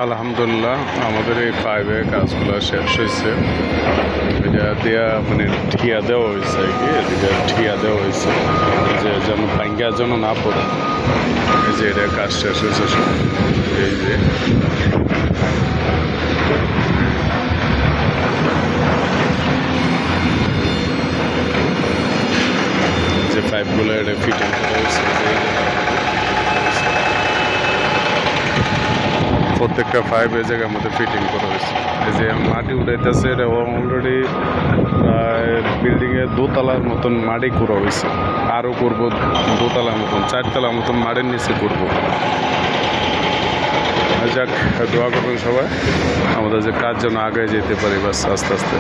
আলহামদুলিল্লাহ আমাদের এই পাইপে কাজগুলো শেষ হয়েছে। এটা দেওয়া মানে ঠিয়া দেওয়া হয়েছে আর কি, এদিকে ঠিয়া দেওয়া হয়েছে যে যেন ভাঙ্গা যেন না পড়ে। এই যে এটা কাজ শেষ হয়েছে সব। এই যে পাইপগুলো এটা ফিটিং করা হয়েছে, প্রত্যেকটা পাইপ এই জায়গার মধ্যে ফিটিং করা হয়েছে। এই যে মাটি উঠাইতেছে, এটা অলরেডি প্রায় বিল্ডিংয়ের দোতলার মতন মাটি করা হয়েছে, আরও করবো দোতলার মতন, চারতলার মতন মাটির নিচে করবো। যাক, দোয়া করবেন সবাই আমাদের যে কাজ যেন আগে যেতে পারি বাস আস্তে আস্তে।